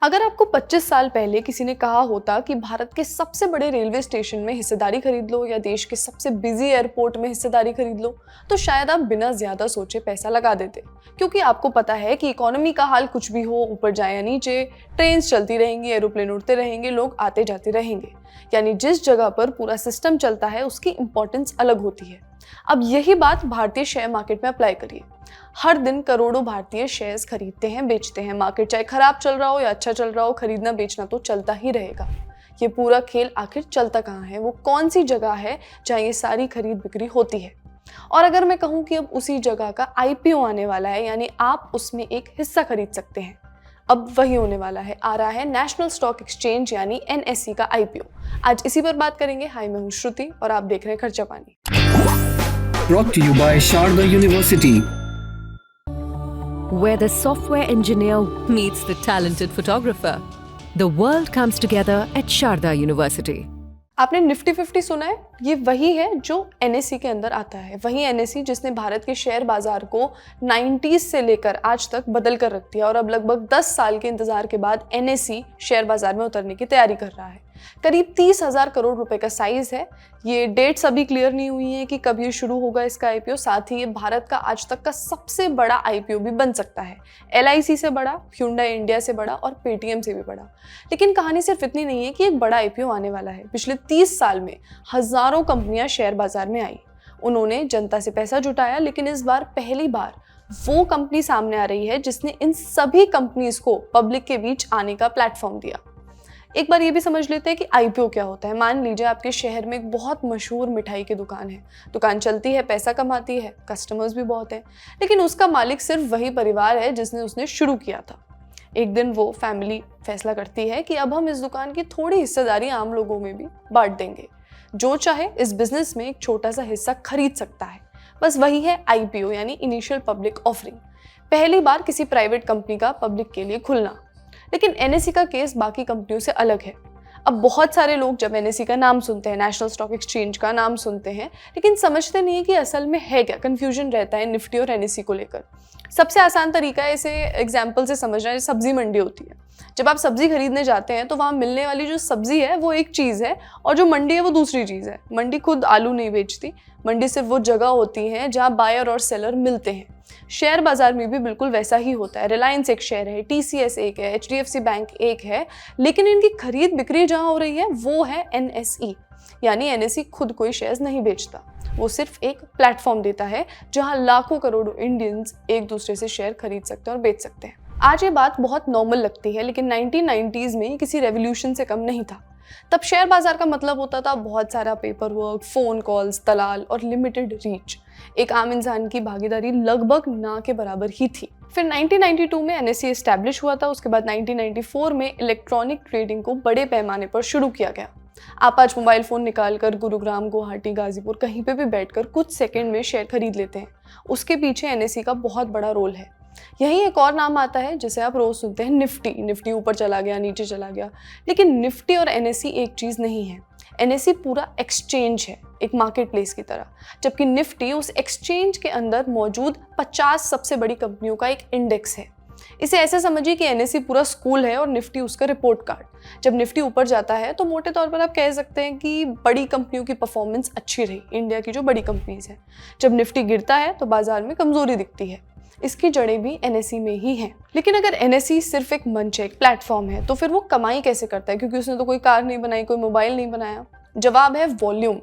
अगर आपको 25 साल पहले किसी ने कहा होता कि भारत के सबसे बड़े रेलवे स्टेशन में हिस्सेदारी खरीद लो या देश के सबसे बिजी एयरपोर्ट में हिस्सेदारी खरीद लो, तो शायद आप बिना ज्यादा सोचे पैसा लगा देते। क्योंकि आपको पता है कि इकोनॉमी का हाल कुछ भी हो, ऊपर जाए या नीचे, ट्रेन चलती रहेंगी, एरोप्लेन उड़ते रहेंगे, लोग आते जाते रहेंगे। यानी जिस जगह पर पूरा सिस्टम चलता है उसकी इंपॉर्टेंस अलग होती है। अब यही बात भारतीय शेयर मार्केट में अप्लाई करिए। हर दिन करोड़ों भारतीय शेयर्स खरीदते हैं, बेचते हैं। मार्केट चाहे खराब चल रहा हो या अच्छा चल रहा हो, खरीदना बेचना तो चलता ही रहेगा। ये पूरा खेल आखिर चलता कहाँ है, वो कौन सी जगह है जहाँ ये सारी खरीद बिक्री होती है। और अगर मैं कहूँ कि अब उसी जगह का आईपीओ आने वाला है, यानी आप उसमें एक हिस्सा खरीद सकते हैं, अब वही होने वाला है। आ रहा है नेशनल स्टॉक एक्सचेंज यानी एनएसई का आईपीओ। आज इसी पर बात करेंगे। हाय, मैं हूँ श्रुति और आप देख रहे हैं खर्चा पानी। Brought to you by Sharda University, where the software engineer meets the talented photographer. The world comes together at Sharda University. आपने निफ्टी 50 सुना है? ये वही है जो एनएसई के अंदर आता है। वही एनएसई जिसने भारत के शेयर बाजार को 90s से लेकर आज तक बदल कर रख दिया और अब लगभग 10 साल के इंतजार के बाद एनएसई शेयर बाजार में उतरने की तैयारी कर रहा है। करीब 30,000 करोड़ रुपए का साइज है। ये डेट्स अभी क्लियर नहीं हुई है कि कब ये शुरू होगा इसका आईपीओ। साथ ही ये भारत का आज तक का सबसे बड़ा आईपीओ भी बन सकता है। एलआईसी से बड़ा, ह्युंडई इंडिया से बड़ा और पेटीएम से भी बड़ा। लेकिन कहानी सिर्फ इतनी नहीं है कि एक बड़ा आईपीओ आने वाला है। पिछले 30 साल में हजारों कंपनियां शेयर बाजार में आई। उन्होंने जनता से पैसा जुटाया, लेकिन इस बार पहली बार वो कंपनी सामने आ रही है जिसने इन सभी कंपनीज को पब्लिक के बीच आने का प्लेटफॉर्म दिया। एक बार ये भी समझ लेते हैं कि आईपीओ क्या होता है। मान लीजिए आपके शहर में एक बहुत मशहूर मिठाई की दुकान है। दुकान चलती है, पैसा कमाती है, कस्टमर्स भी बहुत हैं, लेकिन उसका मालिक सिर्फ वही परिवार है जिसने उसने शुरू किया था। एक दिन वो फैमिली फैसला करती है कि अब हम इस दुकान की थोड़ी हिस्सेदारी आम लोगों में भी बांट देंगे। जो चाहे इस बिजनेस में एक छोटा सा हिस्सा खरीद सकता है। बस वही है आईपीओ यानी इनिशियल पब्लिक ऑफरिंग। पहली बार किसी प्राइवेट कंपनी का पब्लिक के लिए खुलना। लेकिन एनएसई का केस बाकी कंपनियों से अलग है। अब बहुत सारे लोग जब एनएसई का नाम सुनते हैं, नेशनल स्टॉक एक्सचेंज का नाम सुनते हैं, लेकिन समझते नहीं है कि असल में है क्या। कंफ्यूजन रहता है निफ्टी और एनएसई को लेकर। सबसे आसान तरीका है इसे एग्जाम्पल से समझना है। सब्जी मंडी होती है। जब आप सब्जी खरीदने जाते हैं तो वहाँ मिलने वाली जो सब्जी है वो एक चीज़ है और जो मंडी है वो दूसरी चीज़ है। मंडी खुद आलू नहीं बेचती। मंडी सिर्फ वो जगह होती है जहाँ बायर और सेलर मिलते हैं। शेयर बाजार में भी बिल्कुल वैसा ही होता है। रिलायंस एक शेयर है, टीसीएस एक है, एचडीएफसी बैंक एक है, लेकिन इनकी खरीद बिक्री जहाँ हो रही है वो है एनएसई। यानी एनएसई खुद कोई शेयर्स नहीं बेचता, वो सिर्फ एक प्लेटफॉर्म देता है जहाँ लाखों करोड़ों इंडियंस एक दूसरे से शेयर खरीद सकते हैं और बेच सकते हैं। आज ये बात बहुत नॉर्मल लगती है, लेकिन 1990s में किसी रेवोल्यूशन से कम नहीं था। तब शेयर बाजार का मतलब होता था बहुत सारा पेपर वर्क, फोन कॉल्स, दलाल और लिमिटेड रीच। एक आम इंसान की भागीदारी लगभग ना के बराबर ही थी। फिर 1992 में एनएसई एस्टैब्लिश हुआ था। उसके बाद 1994 में इलेक्ट्रॉनिक ट्रेडिंग को बड़े पैमाने पर शुरू किया गया। आप आज मोबाइल फोन निकालकर गुरुग्राम, गुवाहाटी, गाजीपुर कहीं पे भी बैठकर कुछ सेकंड में शेयर खरीद लेते हैं। उसके पीछे एनएसई का बहुत बड़ा रोल है। यही एक और नाम आता है जिसे आप रोज सुनते हैं, निफ्टी। निफ्टी ऊपर चला गया, नीचे चला गया, लेकिन निफ्टी और एनएसई एक चीज नहीं है। एनएसई पूरा एक्सचेंज है, एक मार्केट प्लेस की तरह, जबकि निफ्टी उस एक्सचेंज के अंदर मौजूद 50 सबसे बड़ी कंपनियों का एक इंडेक्स है। इसे ऐसे समझिए कि एनएसई पूरा स्कूल है और निफ्टी उसका रिपोर्ट कार्ड। जब निफ्टी ऊपर जाता है तो मोटे तौर पर आप कह सकते हैं कि बड़ी कंपनियों की परफॉर्मेंस अच्छी रही, इंडिया की जो बड़ी कंपनीज हैं। जब निफ्टी गिरता है तो बाजार में कमजोरी दिखती है। इसकी जड़ें भी एनएसई में ही हैं। लेकिन अगर एनएसई सिर्फ एक मंच है, एक प्लेटफॉर्म है, तो फिर वो कमाई कैसे करता है? क्योंकि उसने तो कोई कार नहीं बनाई, कोई मोबाइल नहीं बनाया। जवाब है वॉल्यूम।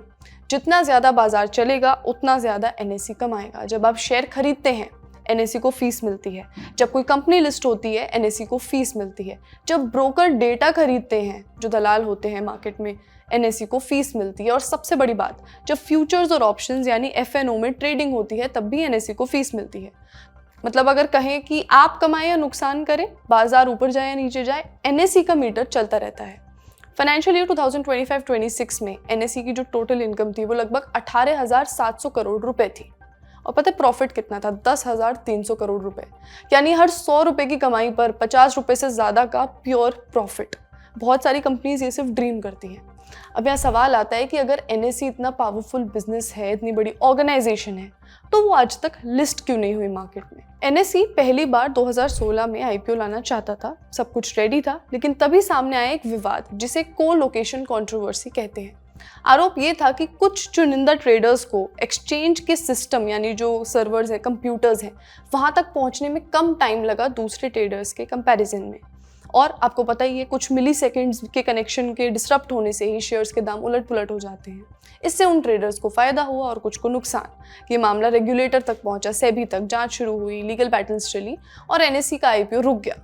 जितना ज्यादा बाजार चलेगा उतना ज्यादा एनएसई कमाएगा। जब आप शेयर खरीदते हैं एनएसई को फीस मिलती है। जब कोई कंपनी लिस्ट होती है एनएसई को फीस मिलती है। जब ब्रोकर डेटा खरीदते हैं, जो दलाल होते हैं मार्केट में, एनएसई को फीस मिलती है। और सबसे बड़ी बात, जब फ्यूचर्स और ऑप्शंस यानी एफएनओ में ट्रेडिंग होती है तब भी एनएसई को फीस मिलती है। मतलब अगर कहें कि आप कमाएं या नुकसान करें, बाजार ऊपर जाए या नीचे जाए, एनएसई का मीटर चलता रहता है। फाइनेंशियल ईयर 2025-26 में एनएसई की जो टोटल इनकम थी वो लगभग 18,700 करोड़ रुपए थी। और पता है प्रॉफिट कितना था? 10,300 करोड़ रुपए। यानी हर 100 रुपए की कमाई पर 50 रुपए से ज्यादा का प्योर प्रॉफिट। बहुत सारी कंपनीज ये सिर्फ ड्रीम करती हैं। अब यहाँ सवाल आता है कि अगर एनएसई इतना पावरफुल बिजनेस है, इतनी बड़ी ऑर्गेनाइजेशन है, तो वो आज तक लिस्ट क्यों नहीं हुई मार्केट में? NSE पहली बार 2016 में IPO लाना चाहता था, सब कुछ रेडी था, लेकिन तभी सामने आया एक विवाद जिसे को-लोकेशन कंट्रोवर्सी कहते हैं। आरोप ये था कि कुछ चुनिंदा ट्रेडर्स को एक्सचेंज के सिस्टम यानी जो सर्वर्स हैं, कंप्यूटर्स हैं, वहाँ तक पहुँचने में कम टाइम लगा दूसरे ट्रेडर्स के कंपैरिजन में। और आपको पता ही है, कुछ मिली सेकेंड्स के कनेक्शन के डिसरप्ट होने से ही शेयर्स के दाम उलट पुलट हो जाते हैं। इससे उन ट्रेडर्स को फ़ायदा हुआ और कुछ को नुकसान। ये मामला रेगुलेटर तक पहुंचा, सेबी तक जांच शुरू हुई, लीगल बैटल्स चली और NSE का IPO रुक गया।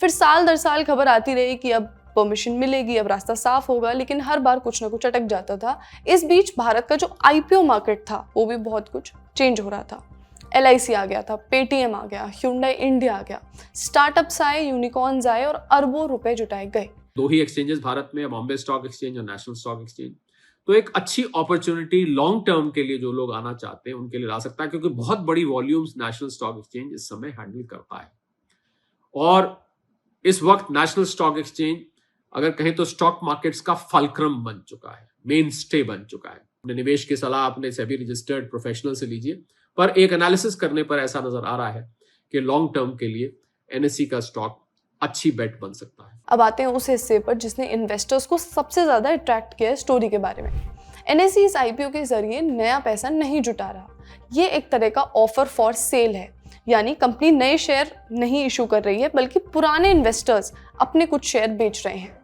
फिर साल दर साल खबर आती रही कि अब परमिशन मिलेगी, अब रास्ता साफ होगा, लेकिन हर बार कुछ ना कुछ अटक जाता था। इस बीच भारत का जो IPO मार्केट था वो भी बहुत कुछ चेंज हो रहा था। LIC आ गया था, पेटीएम आ गया, Hyundai इंडिया आ गया, स्टार्टअप्स आए, यूनिकॉर्न्स आए और अरबों रुपए जुटाए गए। 2 ही एक्सचेंजेस भारत में, बॉम्बे स्टॉक एक्सचेंज और नेशनल स्टॉक एक्सचेंज। तो एक अच्छी अपॉर्चुनिटी लॉन्ग टर्म के लिए जो लोग आना चाहते हैं उनके लिए ला सकता है, क्योंकि बहुत बड़ी वॉल्यूम्स नेशनल स्टॉक एक्सचेंज इस समय हैंडल करता है। और इस वक्त नेशनल स्टॉक एक्सचेंज अगर कहें तो स्टॉक मार्केट्स का फलक्रम बन चुका है, मेन स्टे बन चुका है। अपने निवेश की सलाह अपने सेबी रजिस्टर्ड प्रोफेशनल से लीजिए, पर एक एनालिसिस करने पर ऐसा नजर आ रहा है कि लॉन्ग टर्म के लिए NSE का स्टॉक अच्छी बेट बन सकता है। अब आते हैं उस हिस्से पर जिसने इन्वेस्टर्स को सबसे ज्यादा अट्रैक्ट किया है स्टोरी के बारे में। NSE इस IPO के जरिए नया पैसा नहीं जुटा रहा, ये एक तरह का ऑफर फॉर सेल है, यानी कंपनी नए शेयर नहीं इशू कर रही है, बल्कि पुराने इन्वेस्टर्स अपने कुछ शेयर बेच रहे हैं।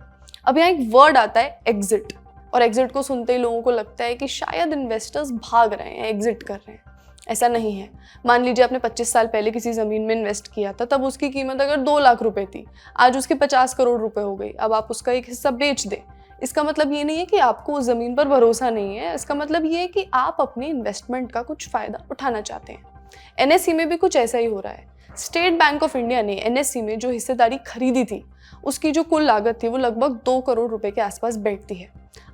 अब यहाँ एक वर्ड आता है एग्जिट, और एग्जिट को सुनते ही लोगों को लगता है कि शायद इन्वेस्टर्स भाग रहे हैं, एग्जिट कर रहे हैं। ऐसा नहीं है। मान लीजिए आपने 25 साल पहले किसी ज़मीन में इन्वेस्ट किया था, तब उसकी कीमत अगर 2 लाख रुपए थी, आज उसकी 50 करोड़ रुपए हो गई। अब आप उसका एक हिस्सा बेच दें, इसका मतलब ये नहीं है कि आपको उस ज़मीन पर भरोसा नहीं है, इसका मतलब ये है कि आप अपनी इन्वेस्टमेंट का कुछ फ़ायदा उठाना चाहते हैं। NSE में भी कुछ ऐसा ही हो रहा है। स्टेट बैंक ऑफ इंडिया ने NSE में जो हिस्सेदारी खरीदी थी, उसकी जो कुल लागत थी वो लगभग 2 करोड़ रुपए के आसपास बैठती है।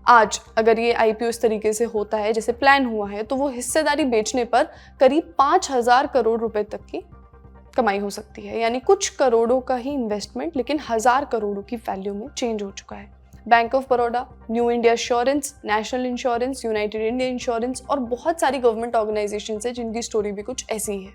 आज अगर ये IPO इस तरीके से होता है जैसे प्लान हुआ है, तो वो हिस्सेदारी बेचने पर करीब 5,000 करोड़ रुपए तक की कमाई हो सकती है, यानी कुछ करोड़ों का ही इन्वेस्टमेंट लेकिन 1000 करोड़ों की वैल्यू में चेंज हो चुका है। Bank of Baroda, new India assurance, national insurance, United India insurance और बहुत सारी गवर्नमेंट ऑर्गेनाइजेशंस है जिनकी स्टोरी भी कुछ ऐसी ही है।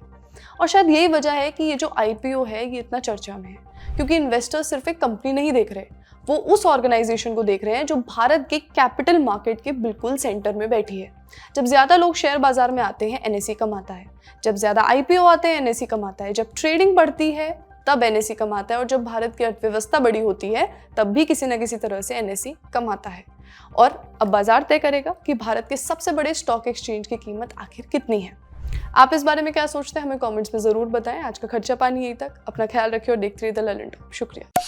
और शायद यही वजह है कि ये जो IPO है ये इतना चर्चा में है, क्योंकि इन्वेस्टर्स सिर्फ एक कंपनी नहीं देख रहे, वो उस ऑर्गेनाइजेशन को देख रहे हैं जो भारत के कैपिटल मार्केट के बिल्कुल सेंटर में बैठी है। जब ज़्यादा लोग शेयर बाजार में आते हैं, NSE कमाता है। जब ज़्यादा IPO आते हैं, NSE कमाता है। जब ट्रेडिंग बढ़ती है तब NSE कमाता है, और जब भारत की अर्थव्यवस्था बड़ी होती है तब भी किसी न किसी तरह से NSE कमाता है। और अब बाजार तय करेगा कि भारत के सबसे बड़े स्टॉक एक्सचेंज की कीमत आखिर कितनी है। आप इस बारे में क्या सोचते हैं, हमें कमेंट्स में ज़रूर बताएं। आज का खर्चा पानी यहीं तक। अपना ख्याल रखिए और देखते रहिए द ललन टॉप। शुक्रिया।